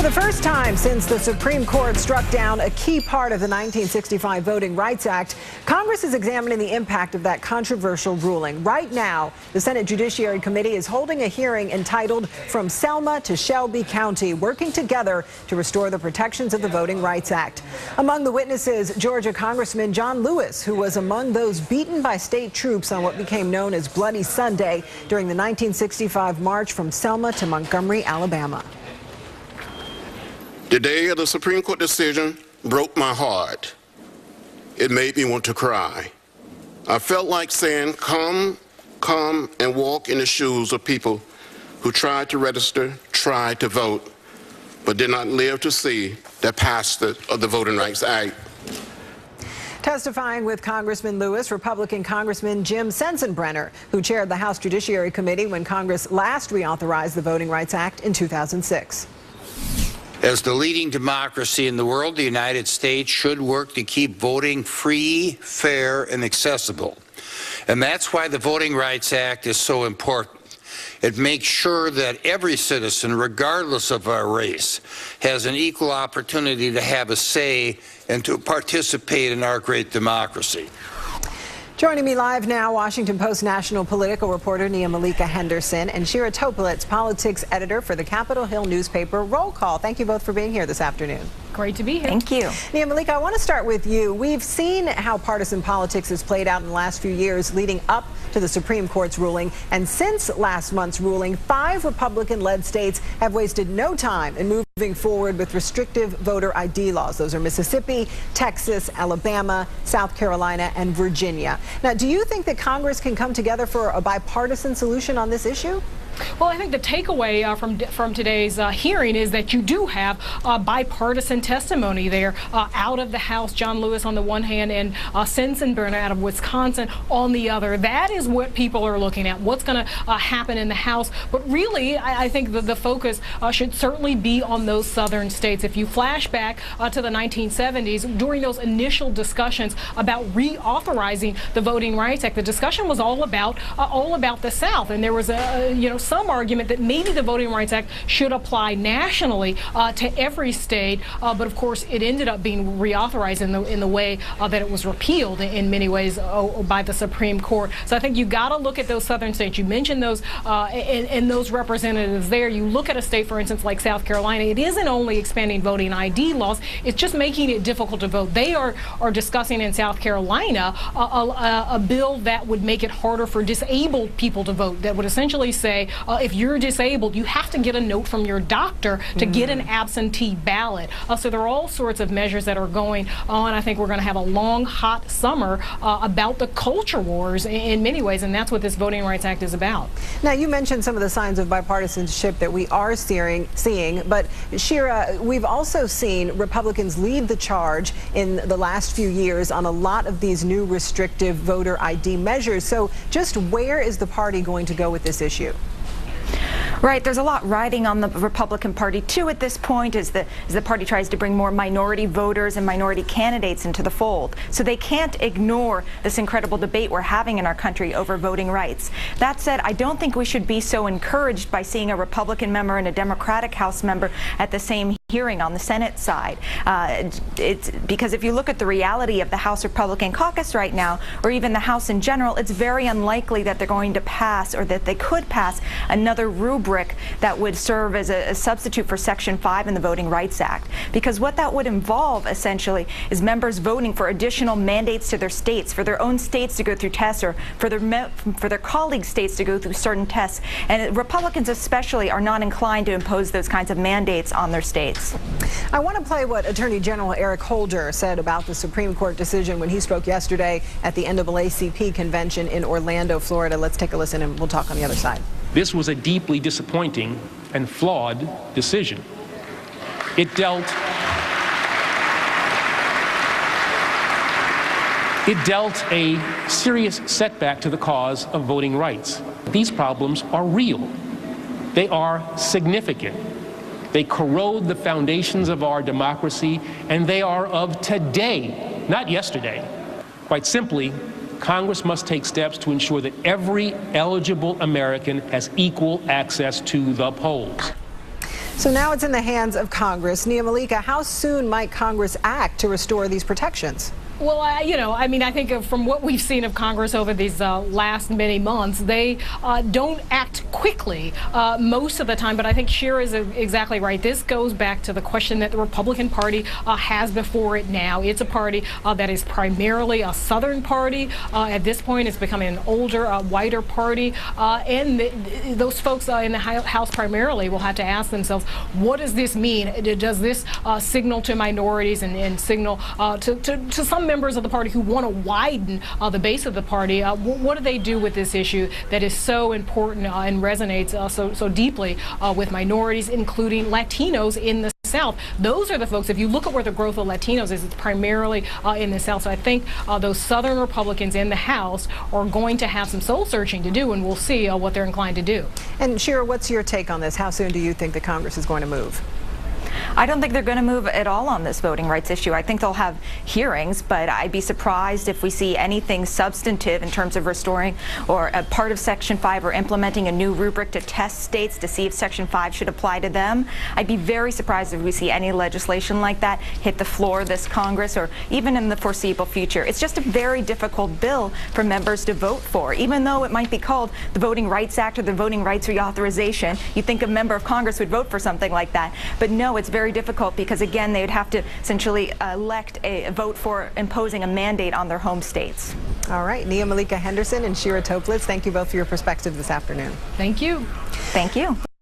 the first time since the Supreme Court struck down a key part of the 1965 Voting Rights Act, Congress is examining the impact of that controversial ruling. Right now, the Senate Judiciary Committee is holding a hearing entitled From Selma to Shelby County, Working Together to Restore the Protections of the Voting Rights Act. Among the witnesses, Georgia Congressman John Lewis, who was among those beaten by state troops on what became known as Bloody Sunday during the 1965 march from Selma to Montgomery, Alabama. The day of the Supreme Court decision broke my heart. It made me want to cry. I felt like saying, come and walk in the shoes of people who tried to register, tried to vote, but did not live to see the passage of the Voting Rights Act. Testifying with Congressman Lewis, Republican Congressman Jim Sensenbrenner, who chaired the House Judiciary Committee when Congress last reauthorized the Voting Rights Act in 2006. As the leading democracy in the world, the United States should work to keep voting free, fair, and accessible. And that's why the Voting Rights Act is so important. It makes sure that every citizen, regardless of our race, has an equal opportunity to have a say and to participate in our great democracy. Joining me live now, Washington Post national political reporter Nia Malika Henderson and Shira Toeplitz, politics editor for the Capitol Hill newspaper. Roll call. Thank you both for being here this afternoon. Great to be here. Thank you. Nia Malika, I want to start with you. We've seen how partisan politics has played out in the last few years leading up to the Supreme Court's ruling. And since last month's ruling, 5 Republican-led states have wasted no time in moving forward with restrictive voter ID laws. Those are Mississippi, Texas, Alabama, South Carolina, and Virginia. Now, do you think that Congress can come together for a bipartisan solution on this issue? Well, I think the takeaway from today's hearing is that you do have bipartisan testimony there out of the House. John Lewis on the one hand and Sensenbrenner out of Wisconsin on the other. That is what people are looking at, what's going to happen in the House. But really, I think the focus should certainly be on those southern states. If you flash back to the 1970s, during those initial discussions about reauthorizing the Voting Rights Act, the discussion was all about the South, and there was some argument that maybe the Voting Rights Act should apply nationally to every state, but of course it ended up being reauthorized in the way that it was repealed in many ways by the Supreme Court. So I think you got to look at those southern states. You mentioned those and those representatives there. You look at a state, for instance, like South Carolina. It isn't only expanding voting ID laws; it's just making it difficult to vote. They are discussing in South Carolina a bill that would make it harder for disabled people to vote. That would essentially say, if you're disabled, you have to get a note from your doctor to get an absentee ballot. So there are all sorts of measures that are going on. I think we're going to have a long, hot summer about the culture wars in many ways, and that's what this Voting Rights Act is about. Now, you mentioned some of the signs of bipartisanship that we are seeing, but Shira, we've also seen Republicans lead the charge in the last few years on a lot of these new restrictive voter ID measures. So just where is the party going to go with this issue? Right, there's a lot riding on the Republican Party too at this point as the party tries to bring more minority voters and minority candidates into the fold. So they can't ignore this incredible debate we're having in our country over voting rights. That said, I don't think we should be so encouraged by seeing a Republican member and a Democratic House member at the same hearing on the Senate side. It's because if you look at the reality of the House Republican caucus right now, or even the House in general, it's very unlikely that they're going to pass, or that they could pass, another rubric that would serve as a substitute for Section 5 in the Voting Rights Act. Because what that would involve, essentially, is members voting for additional mandates to their states, for their own states to go through tests, or for their colleagues' states to go through certain tests. And Republicans especially are not inclined to impose those kinds of mandates on their states. I want to play what Attorney General Eric Holder said about the Supreme Court decision when he spoke yesterday at the NAACP convention in Orlando, Florida. Let's take a listen and we'll talk on the other side. This was a deeply disappointing and flawed decision. It dealt a serious setback to the cause of voting rights. These problems are real. They are significant. They corrode the foundations of our democracy, and they are of today, not yesterday. Quite simply, Congress must take steps to ensure that every eligible American has equal access to the polls. So now it's in the hands of Congress. Nia Malika, how soon might Congress act to restore these protections? Well, I think from what we've seen of Congress over these last many months, they don't act quickly most of the time. But I think Shira is exactly right. This goes back to the question that the Republican Party has before it now. It's a party that is primarily a Southern party. At this point, it's becoming an older, whiter party. And those folks in the House primarily will have to ask themselves, what does this mean? Does this signal to minorities and signal to some members of the party who want to widen the base of the party? What do they do with this issue that is so important and resonates so deeply with minorities, including Latinos in the South? Those are the folks, if you look at where the growth of Latinos is, it's primarily in the South. So I think those Southern Republicans in the House are going to have some soul searching to do, and we'll see what they're inclined to do. And Shira, what's your take on this? How soon do you think the Congress is going to move? I don't think they're going to move at all on this voting rights issue. I think they'll have hearings, but I'd be surprised if we see anything substantive in terms of restoring or a part of Section 5 or implementing a new rubric to test states to see if Section 5 should apply to them. I'd be very surprised if we see any legislation like that hit the floor of this Congress or even in the foreseeable future. It's just a very difficult bill for members to vote for. Even though it might be called the Voting Rights Act or the Voting Rights Reauthorization, you'd think a member of Congress would vote for something like that. But no, it's very difficult because, again, they would have to essentially elect a vote for imposing a mandate on their home states. All right. Nia Malika Henderson and Shira Toeplitz, thank you both for your perspective this afternoon. Thank you. Thank you.